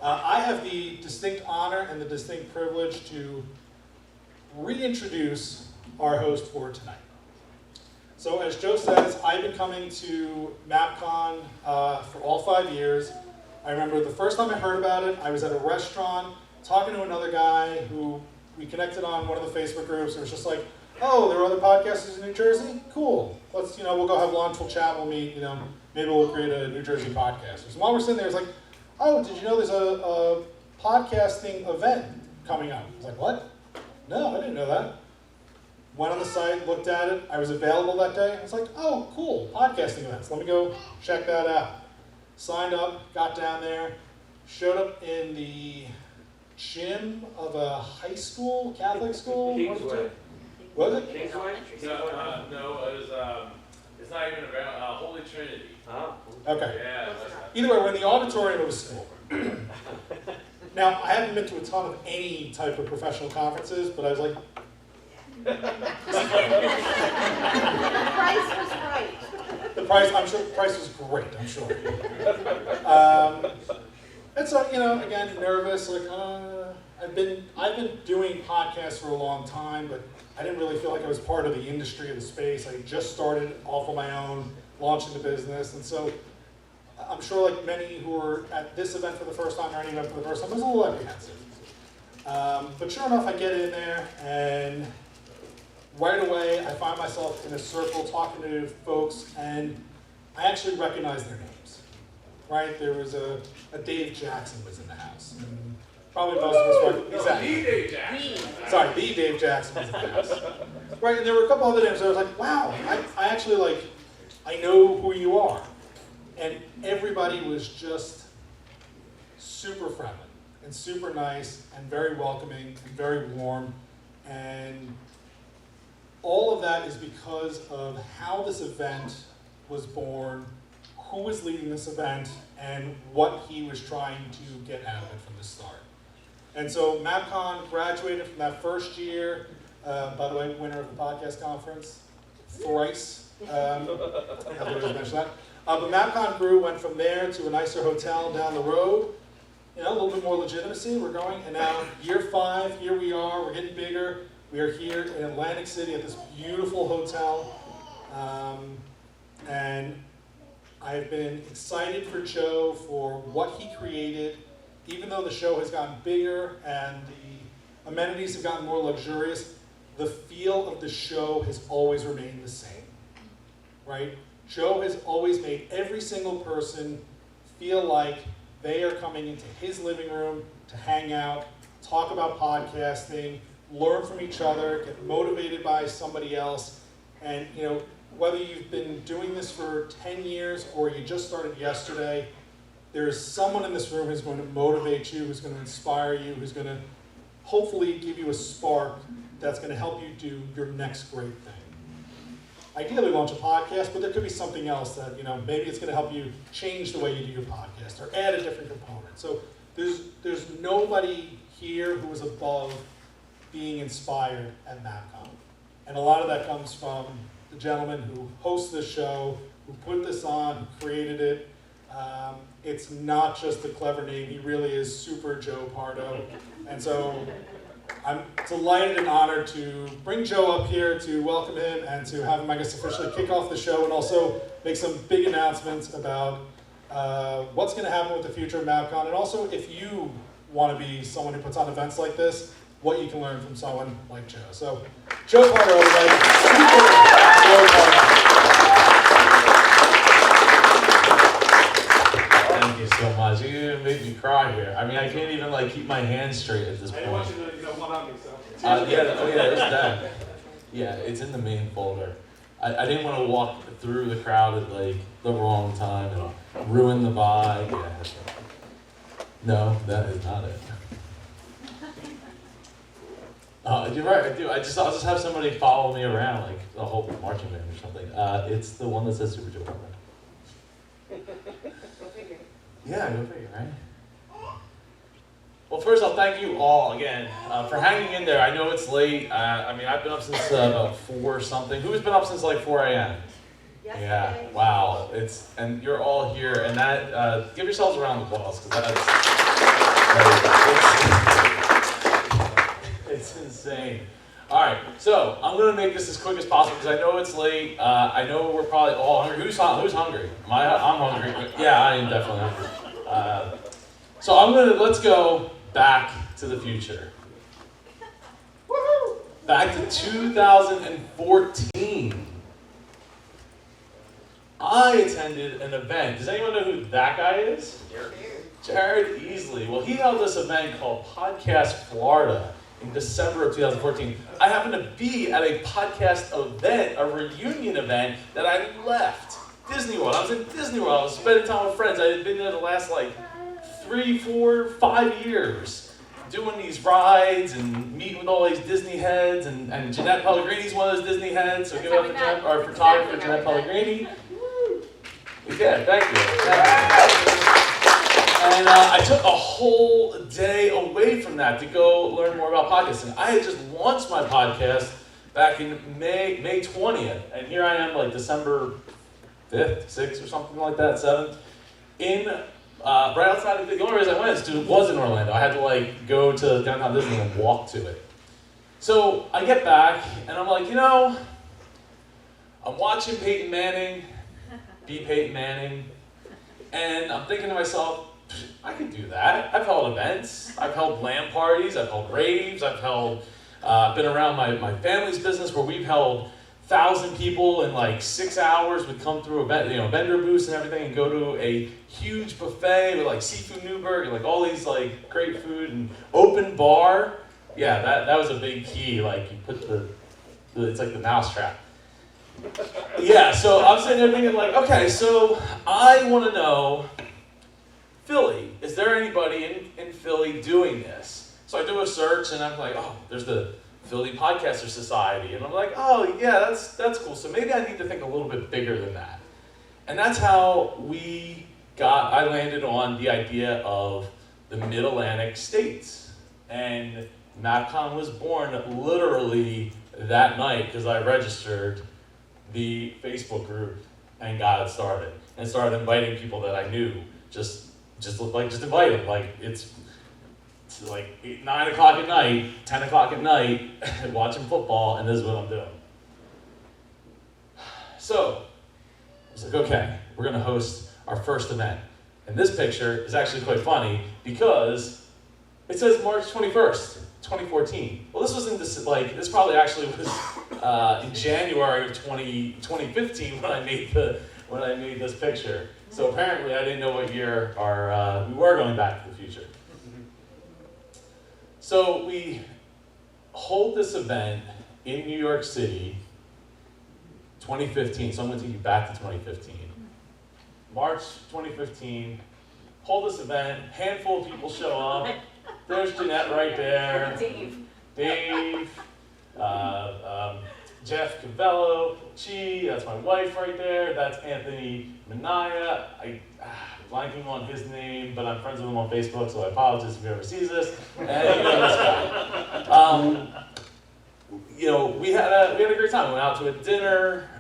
I have the distinct honor and the distinct privilege to reintroduce our host for tonight. So as Joe says, I've been coming to MAPCON for all 5 years. I remember the first time I heard about it, I was at a restaurant talking to another guy who we connected on one of the Facebook groups. It was just like, oh, there are other podcasters in New Jersey? Cool. Let's, we'll go have lunch, we'll chat, we'll meet, maybe we'll create a New Jersey podcast. So while we're sitting there, it's like, oh, did you know there's a podcasting event coming up? I was like, what? No, I didn't know that. Went on the site, looked at it. I was available that day. I was like, oh, cool, podcasting events. Let me go check that out. Signed up, got down there, showed up in the gym of a high school, Catholic school. Kingsway. Was it? Kingsway? No, it was, it's not even around, Holy Trinity. Oh. Okay. Yeah. Either way, we're in the auditorium of a school. Now, I haven't been to a ton of any type of professional conferences, but I was like, The price was right. the price was great, I'm sure. And so, again, nervous, like, I've been doing podcasts for a long time, but I didn't really feel like I was part of the industry of the space. I just started off on my own, launching the business, and so I'm sure like many who are at this event for the first time or any event for the first time, I was a little apprehensive. But sure enough, I get in there, and right away, I find myself in a circle talking to folks, and I actually recognize their names, right? There was a Dave Jackson was in the house. And probably most of us recognize, exactly. The Dave Jackson. Sorry, the Dave Jackson was in the house. Right, and there were a couple other names, I was like, wow, I actually I know who you are. And everybody was just super friendly, and super nice, and very welcoming, and very warm, and all of that is because of how this event was born, who was leading this event, and what he was trying to get out of it from the start. And so MAPCON graduated from that first year, by the way, winner of the podcast conference, thrice. I have to mention that. But MAPCON grew, went from there to a nicer hotel down the road, a little bit more legitimacy, we're going, and now year 5, here we are, we're getting bigger. We are here in Atlantic City at this beautiful hotel, and I've been excited for Joe for what he created. Even though the show has gotten bigger and the amenities have gotten more luxurious, the feel of the show has always remained the same, right? Joe has always made every single person feel like they are coming into his living room to hang out, talk about podcasting, learn from each other, get motivated by somebody else, and whether you've been doing this for 10 years or you just started yesterday, there's someone in this room who's going to motivate you, who's going to inspire you, who's going to hopefully give you a spark that's going to help you do your next great thing. Ideally launch a podcast, but there could be something else that, maybe it's going to help you change the way you do your podcast or add a different component. So there's nobody here who is above being inspired at MAPCON. And a lot of that comes from the gentleman who hosts this show, who put this on, who created it. It's not just a clever name, he really is Super Joe Pardo. And so I'm delighted and honored to bring Joe up here to welcome him and to have him, I guess, officially kick off the show and also make some big announcements about what's going to happen with the future of MAPCON. And also, if you want to be someone who puts on events like this, what you can learn from someone like Joe. So, Joe Pardo, everybody. Joe Pardo. Thank you so much. You even made me cry here. I mean, I can't even keep my hands straight at this point. I want you to one on me, so. There's that. Yeah, it's in the main folder. I didn't want to walk through the crowd at the wrong time and ruin the vibe. Yeah. No, that is not it. You're right, I do. I'll just have somebody follow me around like a whole marching band or something. It's the one that says Super Joe Pardo. Yeah, go figure, right? Well, first I'll thank you all again for hanging in there. I know it's late. I've been up since about 4 something. Who's been up since 4 a.m.? Yesterday. wow. And you're all here, and that give yourselves a round of applause because it's insane. All right, so I'm gonna make this as quick as possible because I know it's late. I know we're probably all hungry. Who's hungry? I'm hungry. Yeah, I am definitely hungry. So let's go back to the future. Woohoo! Back to 2014. I attended an event. Does anyone know who that guy is? Jared Easley. Well, he held this event called Podcast Florida in December of 2014. I happened to be at a podcast event, a reunion event, that I left Disney World. I was in Disney World. I was spending time with friends. I had been there the last 3, 4, 5 years, doing these rides and meeting with all these Disney heads. And Jeanette Pellegrini's one of those Disney heads. So give it up for our photographer, Jeanette Pellegrini. Yeah, thank you. And I took a whole day away from that to go learn more about podcasting. I had just launched my podcast back in May 20th, and here I am December 5th, 6th, or something like that, 7th, in right outside of the only reason I went was in Orlando. I had to go to downtown Disney and walk to it. So I get back, and I'm like, I'm watching Peyton Manning be Peyton Manning, and I'm thinking to myself, I could do that. I've held events, I've held LAN parties, I've held raves, I've held, been around my family's business where we've held 1,000 people in 6 hours. We'd come through vendor booths and everything and go to a huge buffet with seafood Newburgh and all these great food and open bar. Yeah, that was a big key. You put it's like the mousetrap. Yeah, so I'm sitting there thinking okay, so I want to know, Philly, is there anybody in Philly doing this? So I do a search and I'm like, oh, there's the Philly Podcaster Society. And I'm like, oh yeah, that's cool. So maybe I need to think a little bit bigger than that. And that's how I landed on the idea of the Mid-Atlantic states. And MAPCON was born literally that night because I registered the Facebook group and got it started. And started inviting people that I knew. Just invite them. It's 9 o'clock at night, 10 o'clock at night, watching football, and this is what I'm doing. So, I was like, okay, we're gonna host our first event. And this picture is actually quite funny because it says March 21st, 2014. Well, this was this probably actually was in January of 2015 when I made this picture. So apparently I didn't know what year we were going back to the future. So we hold this event in New York City, 2015. So I'm going to take you back to 2015. March 2015, hold this event, handful of people show up. There's Jeanette right there. Dave. Jeff Cavello, that's my wife right there. That's Anthony Minaya. I'm blanking on his name, but I'm friends with him on Facebook, so I apologize if he ever sees this. And this guy. We had a great time. We went out to a dinner.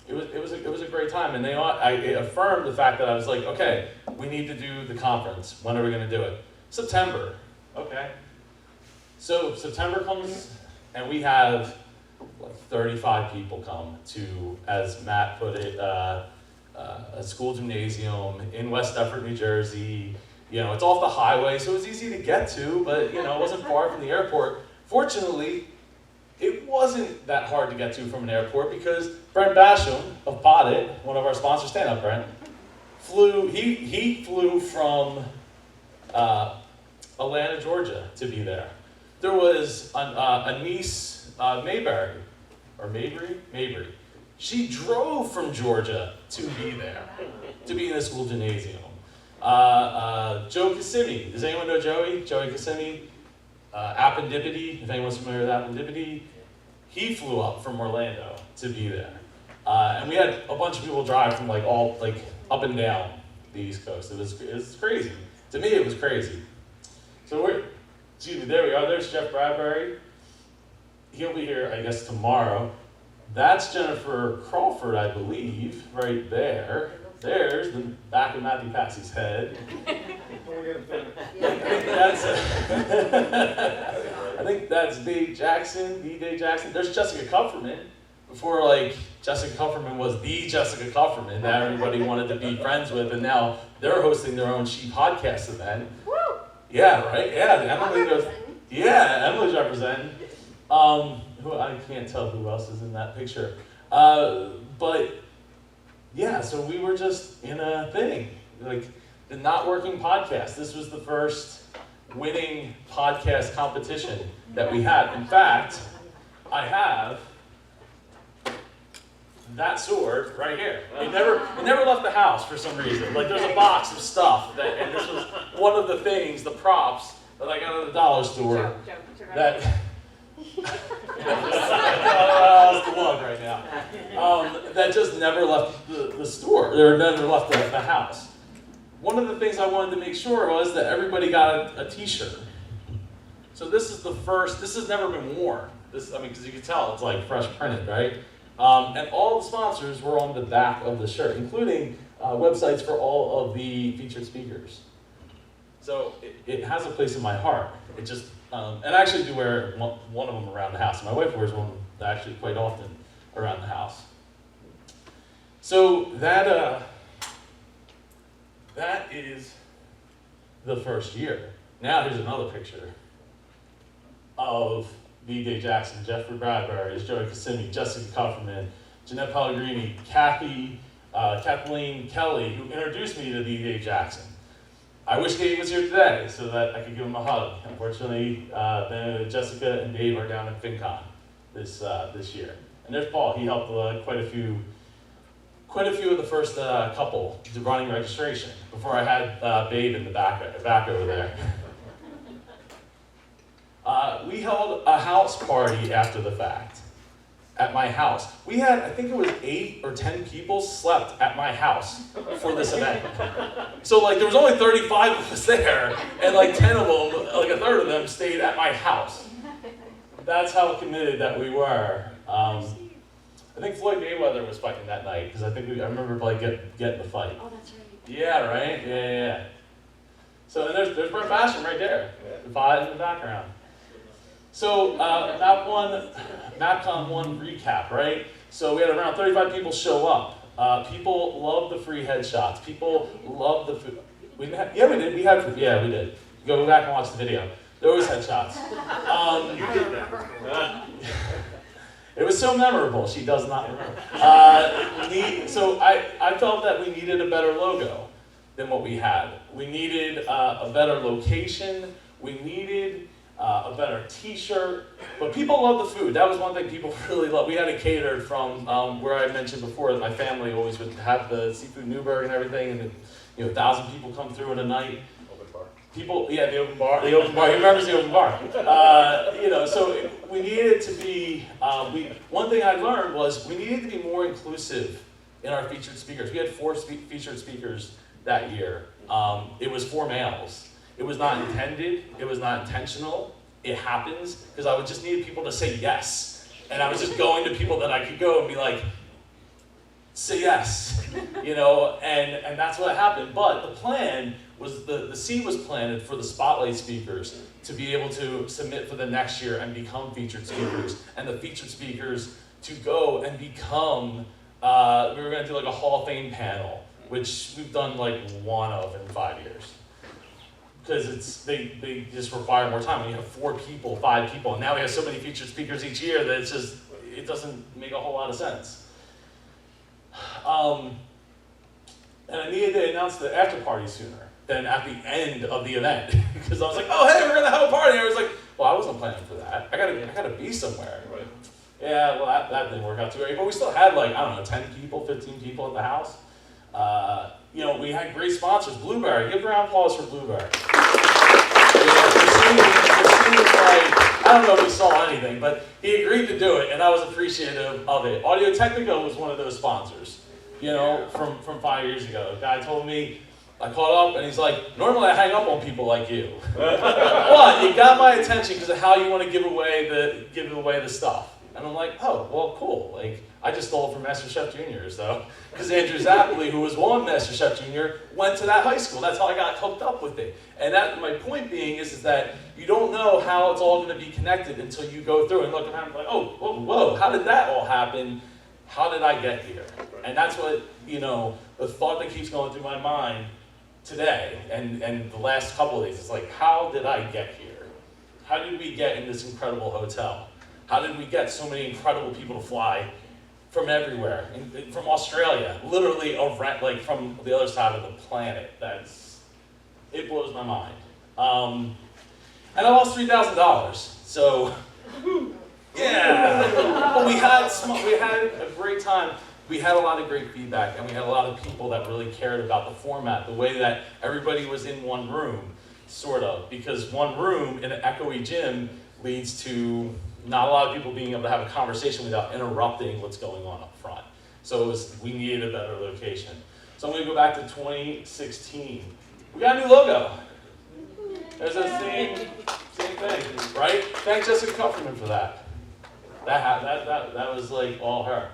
It was a great time, and I affirmed the fact that I was like, okay, we need to do the conference. When are we going to do it? September. Okay. So September comes, and we have 35 people come to, as Matt put it, a school gymnasium in West Deptford, New Jersey. It's off the highway, so it was easy to get to, but it wasn't far from the airport. Fortunately, it wasn't that hard to get to from an airport because Brent Basham of Bot It, one of our sponsors, stand up, Brent, he flew from Atlanta, Georgia to be there. There was a niece, Mayberry. She drove from Georgia to be there, to be in the school gymnasium. Joe Kissimmee, does anyone know Joey? Joey Kissimmee, Appendipity, if anyone's familiar with Appendipity, he flew up from Orlando to be there. And we had a bunch of people drive from all up and down the East Coast. It was crazy. To me, it was crazy. So there we are. There's Jeff Bradbury. He'll be here, I guess, tomorrow. That's Jennifer Crawford, I believe, right there. There's the back of Matthew Passey's head. I think that's Dave Jackson, D.J. Jackson. There's Jessica Kupferman. Before, like, Jessica Kupferman was the Jessica Kupferman that everybody wanted to be friends with, and now they're hosting their own She Podcast event. Woo! Yeah, right? Yeah, Emily's representing. Who I can't tell who else is in that picture. But yeah, so we were just in a thing, like the Not Working Podcast. This was the first winning podcast competition that we had. In fact, I have that sword right here. It never left the house for some reason. Like there's a box of stuff and this was one of the things, the props that I got at the dollar store. That that's the lug right now. That just never left the store, or never left the house. One of the things I wanted to make sure was that everybody got a t-shirt. So this is the first, this has never been worn. Because you can tell it's like fresh printed, right? And all the sponsors were on the back of the shirt, including websites for all of the featured speakers. So it has a place in my heart. It just, and I actually do wear one of them around the house. My wife wears one actually quite often around the house. So that is the first year. Now here's another picture of D.J. Jackson, Jeffrey Bradbury, Joey Kissimmee, Jessica Kupferman, Jeanette Pellegrini, Kathleen Kelly, who introduced me to D.J. Jackson. I wish Dave was here today so that I could give him a hug. Unfortunately, Jessica and Dave are down at FinCon this year. And there's Paul. He helped quite a few of the first couple running registration before I had Babe in the back over there. We held a house party after the fact at my house. We had, I think it was 8 or 10 people slept at my house for this event. So like there was only 35 of us there, and like 10 of them, like a third of them stayed at my house. That's how committed that we were. I think Floyd Mayweather was fighting that night, because I remember like getting the fight. Oh, that's right. Yeah, right? Yeah. So and there's Brent Fashion right there, the vibe in the background. So MAPCON5 recap, right? So we had around 35 people show up. People loved the free headshots. People loved the food. We did. We had food. Yeah, we did. Go back and watch the video. There was headshots. You did that. It was so memorable. She does not remember. So I felt that we needed a better logo than what we had. We needed a better location. We needed a better t-shirt, but people love the food. That was one thing people really loved. We had it catered from where I mentioned before that my family always would have the seafood Newburgh and everything, and 1,000 people come through in a night. Open bar. People, yeah, the open bar. He remembers the open bar. So we needed to be. One thing I learned was we needed to be more inclusive in our featured speakers. We had 4 featured speakers that year. It was 4 males. It was not intended, it was not intentional, it happens, because I would just need people to say yes. And I was just going to people that I could go and be like, say yes, and that's what happened. But the plan was, the seed was planted for the spotlight speakers to be able to submit for the next year and become featured speakers, and the featured speakers to go and become, we were gonna do like a Hall of Fame panel, which we've done like 1 of in 5 years. Because they just require more time. When you have 4 people, 5 people, and now we have so many featured speakers each year that it doesn't make a whole lot of sense. And I needed to announce the after party sooner than at the end of the event, because I was like, oh hey, we're gonna have a party. And I was like, well, I wasn't planning for that. I gotta be somewhere. Right. Yeah, well that didn't work out too great. But we still had 10 people, 15 people at the house. We had great sponsors. Blueberry, give a round of applause for Blueberry. I don't know if he saw anything, but he agreed to do it, and I was appreciative of it. Audio Technica was one of those sponsors, from 5 years ago. A guy told me, I called up, and he's like, normally I hang up on people like you. But you got my attention because of how you want to give away the stuff. And I'm like, oh, well, cool. Like, I just stole it from MasterChef Junior, so. Because Andrew Zappoli, who was on MasterChef Junior, went to that high school. That's how I got hooked up with it. And that, my point being is that you don't know how it's all going to be connected until you go through and look around and be like, oh, whoa, how did that all happen? How did I get here? And that's what, you know, the thought that keeps going through my mind today and the last couple of days. It's like, how did I get here? How did we get in this incredible hotel? How did we get so many incredible people to fly from everywhere, from Australia, literally like from the other side of the planet? It blows my mind. And I lost $3,000, so yeah. But we had a great time. We had a lot of great feedback, and we had a lot of people that really cared about the format, the way that everybody was in one room, sort of, because one room in an echoey gym leads to not a lot of people being able to have a conversation without interrupting what's going on up front. So we needed a better location. So I'm going to go back to 2016. We got a new logo. There's the same thing, right? Thanks Jessica Kupferman for that. That was like all her.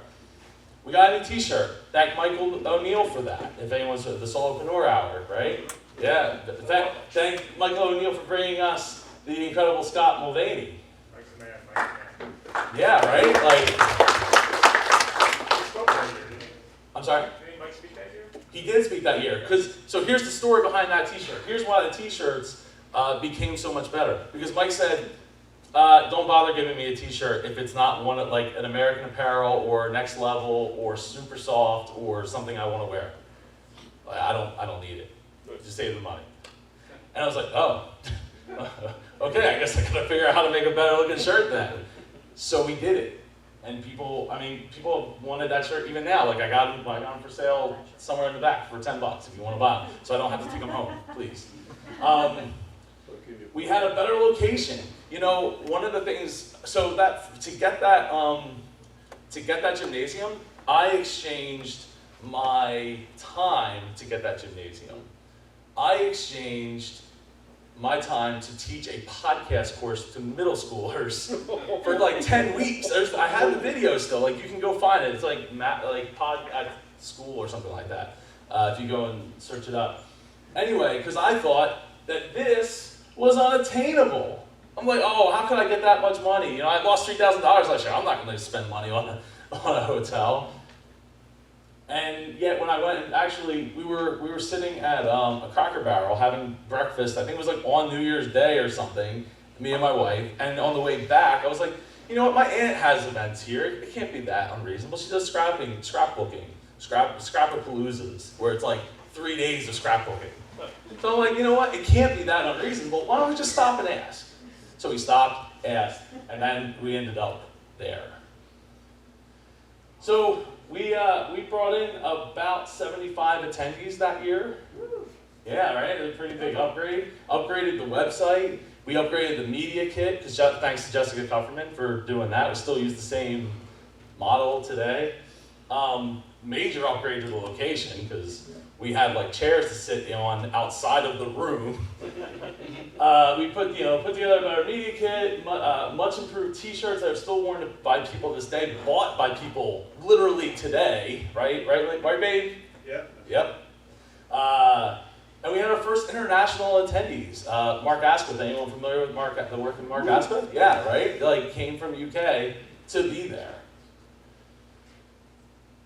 We got a new t-shirt. Thank Michael O'Neill for that. If anyone's the Solopreneur Hour, right? Yeah. Thank Michael O'Neill for bringing us the incredible Scott Mulvaney. Mike's the man, Mike's the man. Yeah, right? Like, He spoke that year, didn't he? I'm sorry? Didn't Mike speak that year? He did speak that year. So here's the story behind that t-shirt. Here's why the t-shirts became so much better. Because Mike said, don't bother giving me a t-shirt if it's not one of like an American Apparel or Next Level or Super Soft or something I want to wear. I don't need it. Just save the money. And I was like, oh, okay, I guess I gotta figure out how to make a better looking shirt then. So we did it. And people wanted that shirt even now. Like I got them for sale somewhere in the back for $10 if you want to buy them. So I don't have to take them home, please. We had a better location. You know, one of the things, so that to get that gymnasium, I exchanged my time to get that gymnasium. I exchanged my time to teach a podcast course to middle schoolers for like 10 weeks. I have the video still, like you can go find it. It's like pod at school or something like that, if you go and search it up. Anyway, because I thought that this was unattainable. I'm like, oh, how could I get that much money? You know, I lost $3,000 last year. I'm not going to spend money on a hotel. And yet, when I went, and actually, we were sitting at a Cracker Barrel having breakfast. I think it was like on New Year's Day or something. Me and my wife. And on the way back, I was like, you know what? My aunt has events here. It can't be that unreasonable. She does scrapbooking, scrapapaloozas, where it's like 3 days of scrapbooking. So I'm like, you know what? It can't be that unreasonable. Why don't we just stop and ask? So we stopped, asked, and then we ended up there. So we brought in about 75 attendees that year. Yeah, right? It was a pretty big upgrade. Upgraded the website. We upgraded the media kit, because thanks to Jessica Kupferman for doing that. We still use the same model today. Major upgrade to the location, because we had like chairs to sit on outside of the room. We put together a better media kit, much improved t-shirts that are still worn by people to this day, bought by people literally today, right, babe? Yeah. Yep. And we had our first international attendees. Mark Asquith, anyone familiar with the work of Mark Asquith? Yeah, right? Like came from UK to be there.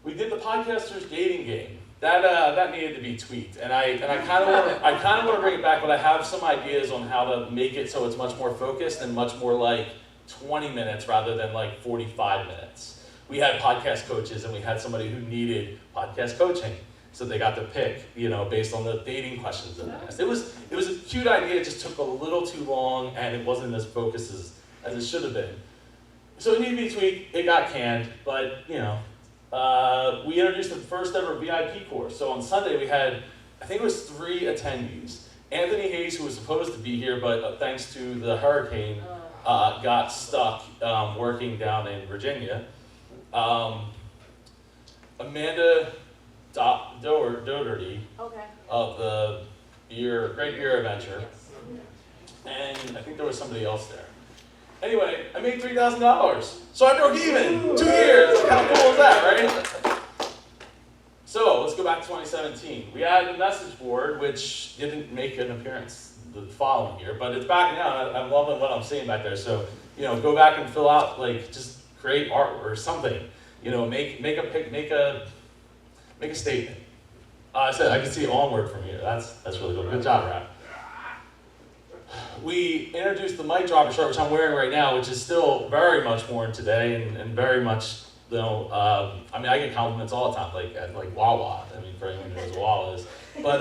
We did the podcasters dating game. That needed to be tweaked, and I kind of want to bring it back, but I have some ideas on how to make it so it's much more focused and much more like 20 minutes rather than like 45 minutes. We had podcast coaches, and we had somebody who needed podcast coaching, so they got to pick, based on the dating questions that they asked. It was a cute idea. It just took a little too long, and it wasn't as focused as it should have been. So it needed to be tweaked. It got canned, but we introduced the first ever VIP course. So on Sunday we had, I think it was 3 attendees. Anthony Hayes, who was supposed to be here, but thanks to the hurricane, got stuck working down in Virginia. Amanda Doherty of the Great Beer Adventure. And I think there was somebody else there. Anyway, I made $3,000. So I broke even. 2 years. How cool is that, right? So let's go back to 2017. We added a message board, which didn't make an appearance the following year, but it's back now. I'm loving what I'm seeing back there. So, go back and fill out, just create art or something. Make a statement. I said I can see onward from here. That's really good. Good job, Rap. We introduced the mic dropper shirt, which I'm wearing right now, which is still very much worn today and very much, I get compliments all the time, at Wawa. For anyone who knows what Wawa is. But,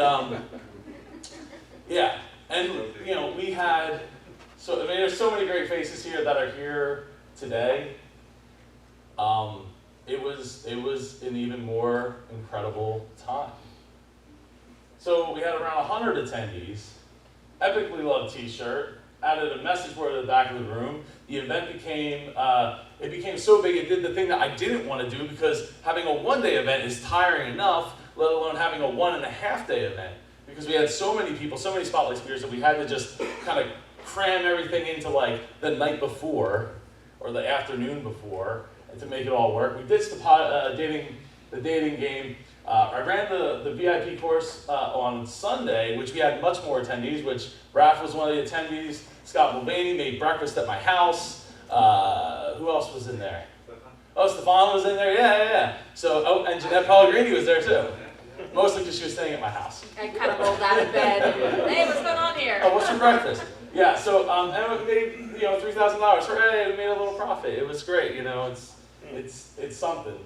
yeah. And, we had, there's so many great faces here that are here today. It was an even more incredible time. So we had around 100 attendees, epically loved t-shirt, added a message board at the back of the room. The event became so big it did the thing that I didn't want to do, because having a one-day event is tiring enough, let alone having a 1.5-day event. Because we had so many people, so many spotlight speakers, that we had to just kind of cram everything into the night before or the afternoon before, and to make it all work. We ditched the dating game. I ran the VIP course on Sunday, which we had much more attendees, which Raph was one of the attendees. Scott Mulvaney made breakfast at my house. Who else was in there? Oh, Stefan was in there, yeah. So, and Jeanette Pellegrini was there too. Mostly because she was staying at my house. I kind of rolled out of bed. Hey, what's going on here? Oh, what's for breakfast? Yeah, so and we made $3,000. Hey, we made a little profit. It was great, it's something.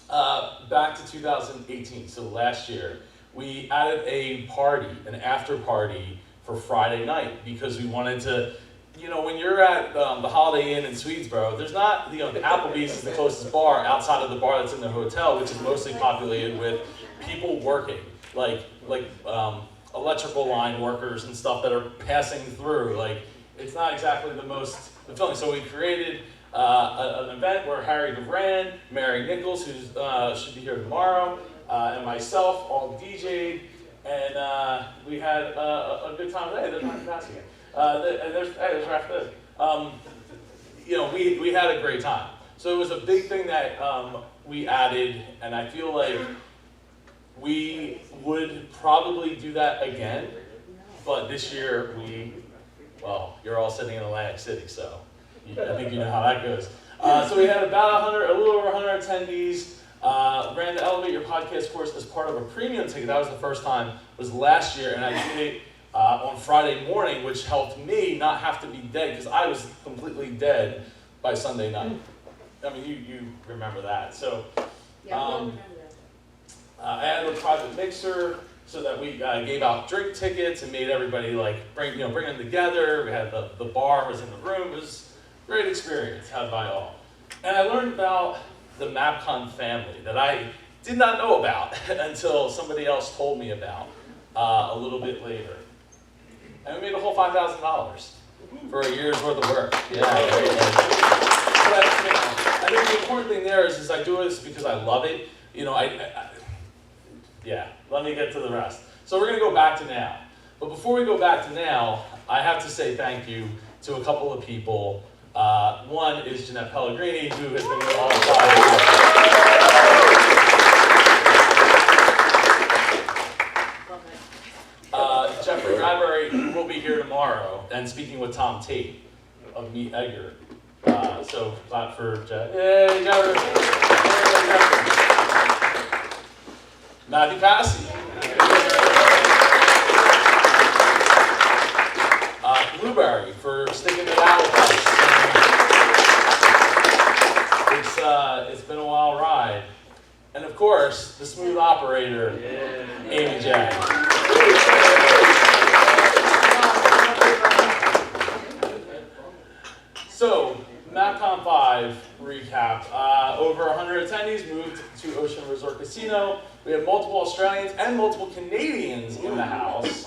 Back to 2018, so last year, we added a party, an after party for Friday night, because we wanted to, when you're at the Holiday Inn in Swedesboro, there's not, the Applebee's is the closest bar outside of the bar that's in the hotel, which is mostly populated with people working, like electrical line workers and stuff that are passing through. It's not exactly the most fulfilling. So we created an event where Harry DeVran, Mary Nichols, who should be here tomorrow, and myself all DJ'd, and we had a good time today. There's Mike Passing it. There's Raph Liz. We had a great time. So it was a big thing that we added, and I feel like we would probably do that again, but this year you're all sitting in Atlantic City, so I think you know how that goes. So we had about a little over 100 attendees. Ran the Elevate Your Podcast course as part of a premium ticket. That was the first time. It was last year, and I did it on Friday morning, which helped me not have to be dead, because I was completely dead by Sunday night. You remember that. So I added a private mixer so that we gave out drink tickets and made everybody bring them together. We had the bar was in the room. It was a great experience had by all. And I learned about the MAPCON family that I did not know about until somebody else told me about a little bit later. And we made a whole $5,000 for a year's worth of work. Yeah. But I think the important thing there is I do this because I love it. Let me get to the rest. So we're going to go back to now. But before we go back to now, I have to say thank you to a couple of people. One is Jeanette Pellegrini, who has been with all Jeffrey Bradbury, who will be here tomorrow, and speaking with Tom Tate of Meet Edgar. So clap for Jeff. Yay, Jeffrey. Matthew Passy. Blueberry for sticking it out with us. It's been a wild ride. And of course, the smooth operator, Amy Jack. So, MAPCON5 recap. Over 100 attendees moved to Ocean Resort Casino. We had multiple Australians and multiple Canadians in the house.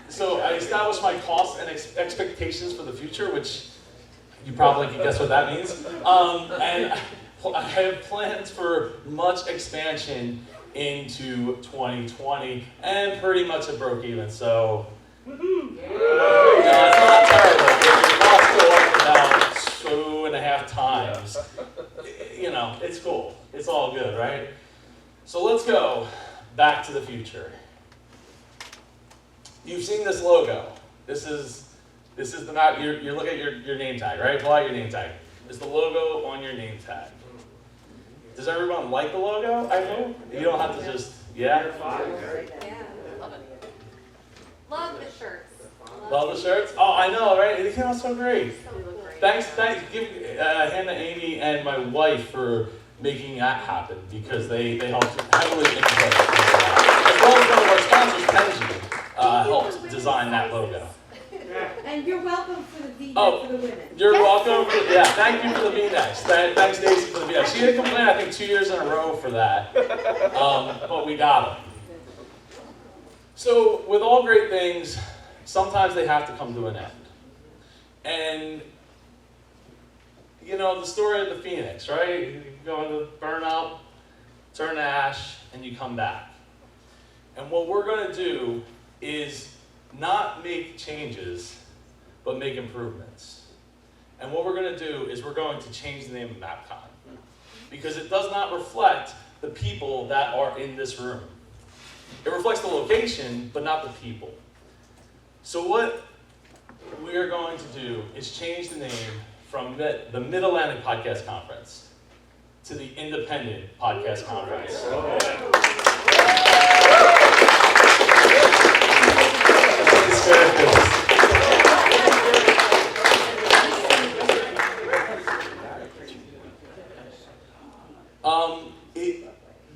So I established my costs and expectations for the future, which you probably can guess what that means. And I have plans for much expansion into 2020 and pretty much a broke even. So, it's not terrible. 2.5 times. You know, it's cool. It's all good, right? So let's go back to the future. You've seen this logo. This is the map. You look at your name tag, right? Pull out your name tag. It's the logo on your name tag. Does everyone like the logo? I hope. You don't have to just, yeah? Yeah, love it. Love the shirts. Love the shirts? Oh, I know, right? It came out so great. So great. Thanks. Give Hannah, Amy, and my wife for making that happen because they helped heavily input. As well as one of our sponsors, Penji, helped design that logo. And you're welcome for the V-neck Oh, for the women. You're welcome. Yeah, thank you for the V-necks. Thanks, Stacy, for the V-necks. She had complained, I think, 2 years in a row for that, but we got them. So, with all great things, sometimes they have to come to an end. And, you know, the story of the phoenix, right? You go into burn up, turn to ash, and you come back. And what we're going to do is not make changes, but make improvements. And what we're going to do is we're going to change the name of MAPCON because it does not reflect the people that are in this room. It reflects the location, but not the people. So what we are going to do is change the name from the Mid-Atlantic Podcast Conference to the Independent Podcast Conference.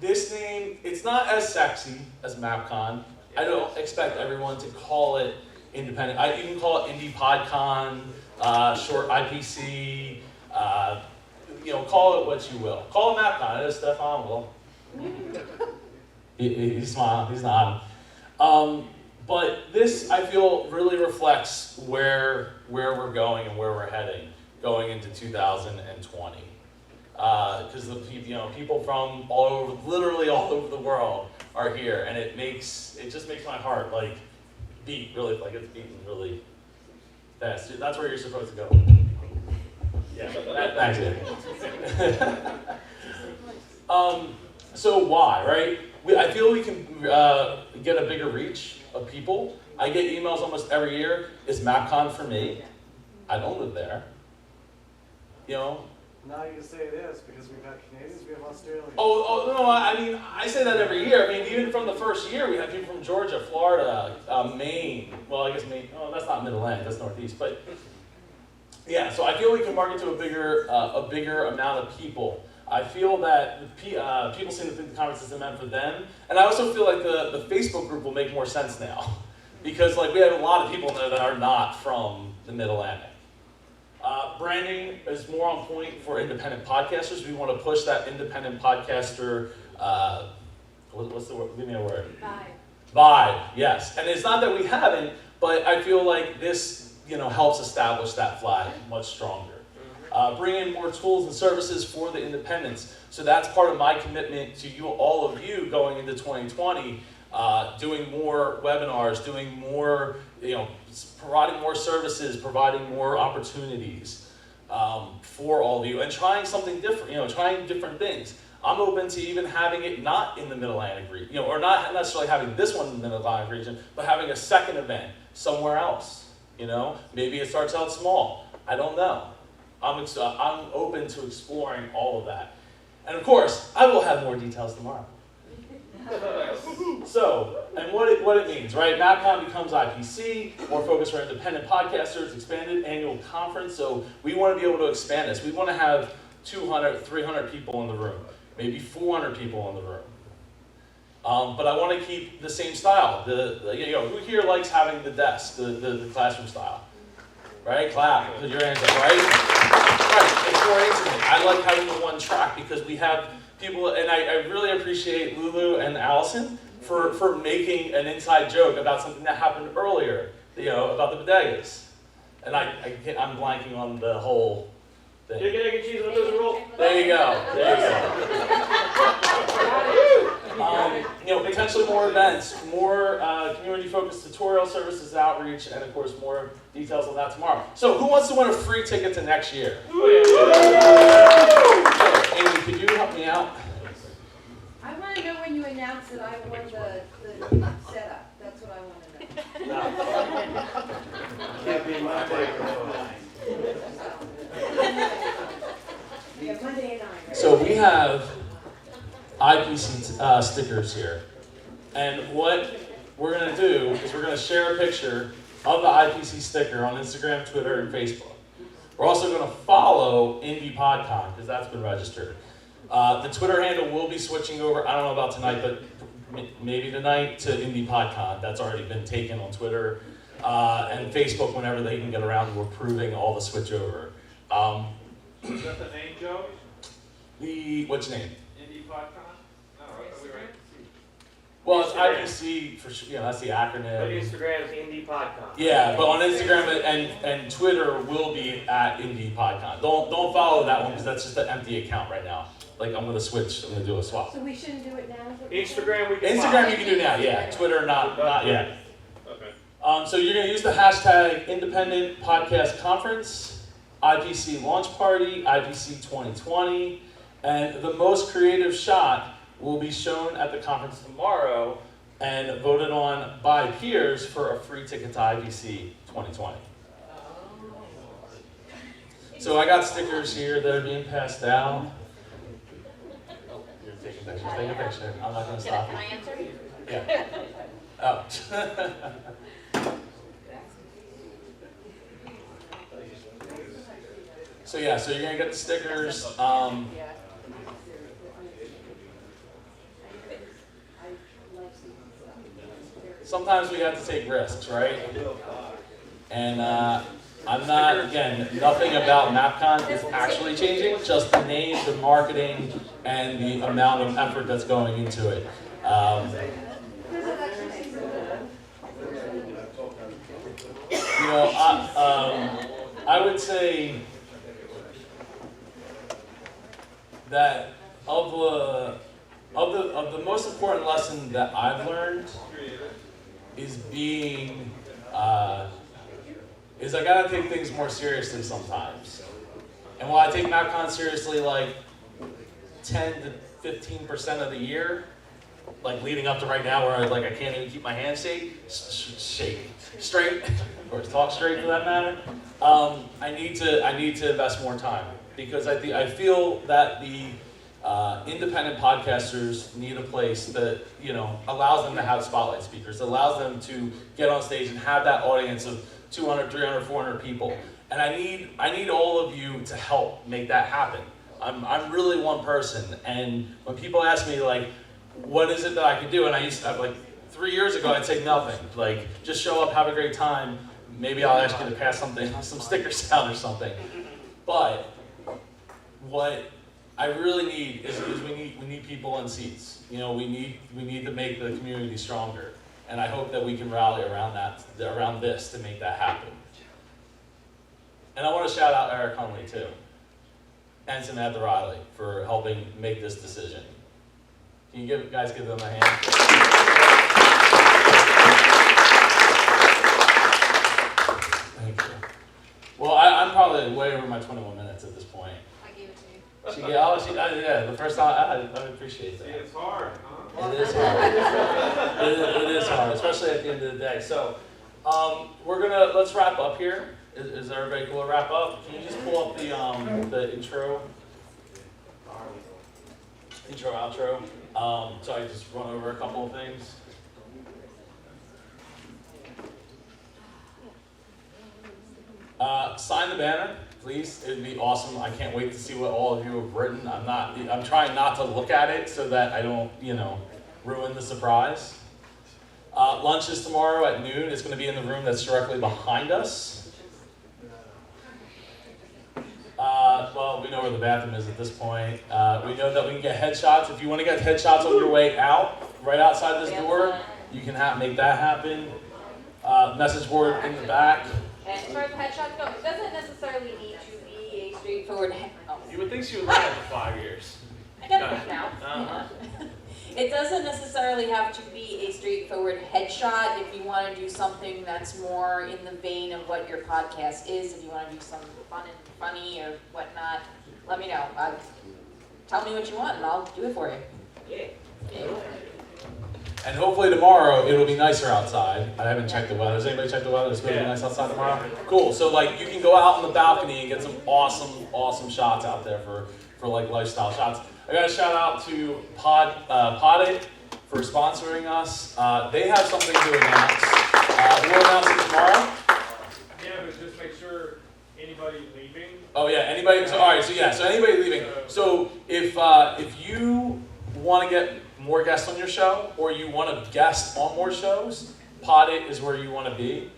This name, it's not as sexy as MAPCON. I don't expect everyone to call it independent. You can call it Indie PodCon, short IPC, you know, call it what you will. Call it MAPCON, as Stefan will. He's smiling, he's nodding. But this, I feel, really reflects where we're going and where we're heading going into 2020. Because people from all over, literally all over the world are here, and it just makes my heart like beat really, like it's beating really fast. That's where you're supposed to go. Yeah, thanks. So why, right? I feel we can get a bigger reach of people. I get emails almost every year. Is MAPCON for me? I don't live there. You know. Now you can say it is, because we've got Canadians, we have Australians. Oh no, I mean, I say that every year. I mean, even from the first year, we had people from Georgia, Florida, Maine. Well, I guess Maine, oh, that's not Mid-Atlantic, that's Northeast. But yeah, so I feel we can market to a bigger amount of people. I feel that people seem to think the conference is meant for them. And I also feel like the Facebook group will make more sense now. Because like we have a lot of people there that are not from the Mid-Atlantic. Branding is more on point for independent podcasters. We want to push that independent podcaster, what's the word? Give me a word. Vibe, yes. And it's not that we haven't, but I feel like this, helps establish that flag much stronger. Bring in more tools and services for the independents. So that's part of my commitment to all of you going into 2020, doing more webinars, doing more, providing more services, providing more opportunities for all of you, and trying something different, trying different things. I'm open to even having it not in the Mid-Atlantic region, or not necessarily having this one in the Mid-Atlantic region, but having a second event somewhere else, Maybe it starts out small. I don't know. I'm open to exploring all of that. And of course, I will have more details tomorrow. So, and what it means, right? MAPCON becomes IPC, more focused for independent podcasters, expanded annual conference. So we want to be able to expand this. We want to have 200, 300 people in the room, maybe 400 people in the room. But I want to keep the same style. Who here likes having the desk, the classroom style? Right? Clap. Put your hands up, right? Right. It's more intimate. I like having the one track because we have people, and I really appreciate Lulu and Allison for making an inside joke about something that happened earlier, about the bodegas. And I'm blanking on the whole thing. Chicken, egg, and cheese on a roll. There you go. There you go. potentially more events, more community-focused tutorial services, outreach, and of course more details on that tomorrow. So who wants to win a free ticket to next year? So, Amy, could you help me out? I want to know when you announce that I won the setup. That's what I want to know. Can't be my microphone. Yeah, Monday and I. So we have IPC stickers here. And what we're going to do is we're going to share a picture of the IPC sticker on Instagram, Twitter, and Facebook. We're also going to follow Indie PodCon because that's been registered. The Twitter handle will be switching over, I don't know about tonight, but maybe tonight, to Indie PodCon. That's already been taken on Twitter and Facebook whenever they can get around. We're proving all the switch over. Is that the name, Joe? Which name? Indie PodCon? No, are we right? Well, it's IPC for sure. Yeah, that's the But acronym. Instagram's Indie PodCon. Yeah, but on Instagram and Twitter will be at Indie PodCon. Don't follow that one because that's just an empty account right now. Like I'm gonna switch. I'm gonna do a swap. So we shouldn't do it now? Instagram we can Instagram you can do now. Yeah, Twitter not yet. Okay. So you're gonna use the hashtag Independent Podcast Conference, IPC Launch Party, IPC 2020, and the most creative shot will be shown at the conference tomorrow and voted on by peers for a free ticket to IPC 2020. So I got stickers here that are being passed out. Oh, you're taking pictures. Take a picture. I'm not gonna stop you. Can I answer? Yeah. Oh. So yeah, so you're gonna get the stickers. Sometimes we have to take risks, right? And I'm not, again, nothing about MAPCON is actually changing, just the name, the marketing, and the amount of effort that's going into it. You know, I would say that of the most important lesson that I've learned is is I gotta take things more seriously sometimes. And while I take MAPCON seriously like 10 to 15% of the year, like leading up to right now where I can't even keep my hand straight, or talk straight for that matter, I need to invest more time because I feel that the independent podcasters need a place that allows them to have spotlight speakers, allows them to get on stage and have that audience of 200, 300, 400 people. And I need all of you to help make that happen. I'm really one person, and when people ask me what is it that I can do, and I used to 3 years ago I'd say nothing, just show up, have a great time. Maybe I'll ask you to pass some stickers out or something. But what I really need is we need people in seats. We need to make the community stronger, and I hope that we can rally around this to make that happen. And I want to shout out Eric Hunley too, and Samantha Riley for helping make this decision. Can you guys give them a hand? Thank you. Well, I'm probably way over my 21 minutes at this point. I gave it to you. Yeah, the first time, I appreciate that. It's hard, huh? It is hard. It is hard, especially at the end of the day. So, let's wrap up here. Is everybody cool to wrap up? Can you just pull up the intro, outro? So I just run over a couple of things. Sign the banner, please. It'd be awesome. I can't wait to see what all of you have written. I'm trying not to look at it so that I don't, ruin the surprise. Lunch is tomorrow at noon. It's going to be in the room that's directly behind us. Well, we know where the bathroom is at this point. We know that we can get headshots. If you want to get headshots on your way out, right outside this door, you can make that happen. Message board in the back. And as far as headshots go, it doesn't necessarily need to be a straightforward head. Oh. You would think she would learn it for 5 years. I got it now. Uh-huh. It doesn't necessarily have to be a straightforward headshot. If you want to do something that's more in the vein of what your podcast is, if you want to do something fun and funny or whatnot, let me know. Tell me what you want and I'll do it for you. Yeah. And hopefully tomorrow it'll be nicer outside. I haven't checked the weather. Has anybody checked the weather? It's going to be nice outside tomorrow? Cool. So like you can go out on the balcony and get some awesome shots out there for like lifestyle shots. I got a shout out to Pardo for sponsoring us. They have something to announce. We'll announce it tomorrow. Yeah, but just make sure anybody leaving. Oh yeah, anybody. So all right. So anybody leaving. So if you want to get more guests on your show, or you want to guest on more shows, Pardo is where you want to be.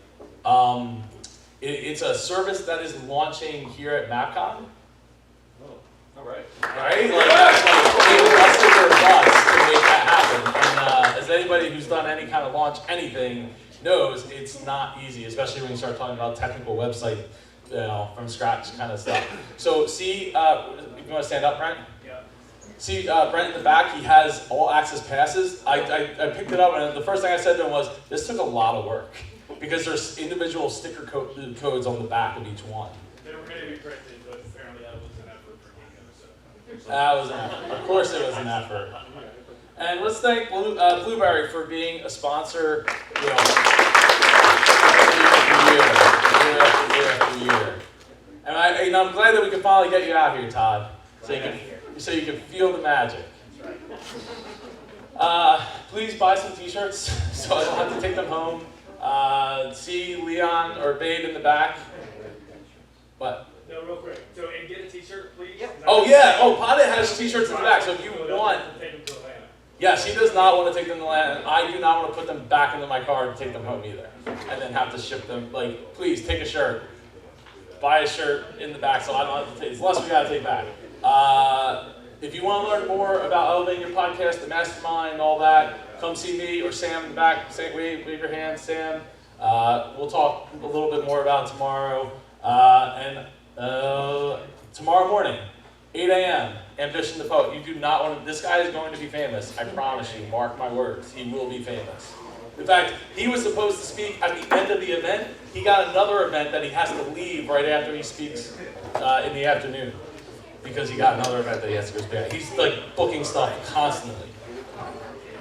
It's a service that is launching here at MAPCON. All right. Right? Like they busted their butts to make that happen. And as anybody who's done any kind of launch anything knows, it's not easy, especially when you start talking about technical website, from scratch kind of stuff. So see, if you want to stand up, Brent? Yeah. See Brent in the back, he has all access passes. I picked it up and the first thing I said to him was, this took a lot of work because there's individual sticker codes on the back of each one. They were going to be printed, but apparently that was an effort for me. So. That was an effort. Of course it was an effort. And let's thank Blueberry for being a sponsor, year after year. And I'm glad that we can finally get you out here, Todd, so you can feel the magic. Please buy some t-shirts so I don't have to take them home. See Leon or Babe in the back. What? No, real quick. So, and get a t-shirt, please. Oh yeah, Pardo has t-shirts in the back, so if you want. Take them to Atlanta. Yes, he does not want to take them to Atlanta. I do not want to put them back into my car and take them home either. And then have to ship them. Like, please take a shirt. Buy a shirt in the back so I don't have to take, it's less we gotta take back. If you want to learn more about elevating your podcast, the mastermind, all that, come see me or Sam in the back. Wave your hand, Sam. We'll talk a little bit more about tomorrow. Tomorrow morning, 8 a.m., Ambition the Poet. You do not want to, this guy is going to be famous. I promise you, mark my words, he will be famous. In fact, he was supposed to speak at the end of the event. He got another event that he has to leave right after he speaks in the afternoon because he got another event that he has to go speak at. He's like booking stuff constantly.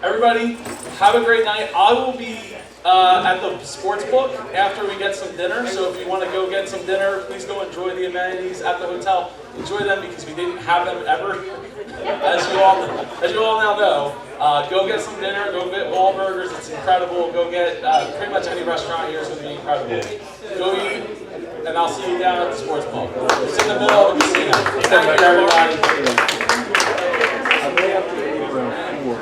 Everybody, have a great night. I will be at the sports book after we get some dinner. So if you want to go get some dinner, please go enjoy the amenities at the hotel. Enjoy them because we didn't have them ever, as you all now know. Go get some dinner. Go get Wahlburgers. It's incredible. Go get pretty much any restaurant here is going to be incredible. Go eat, and I'll see you down at the sports book. It's in the middle of the casino. Thank you, everybody.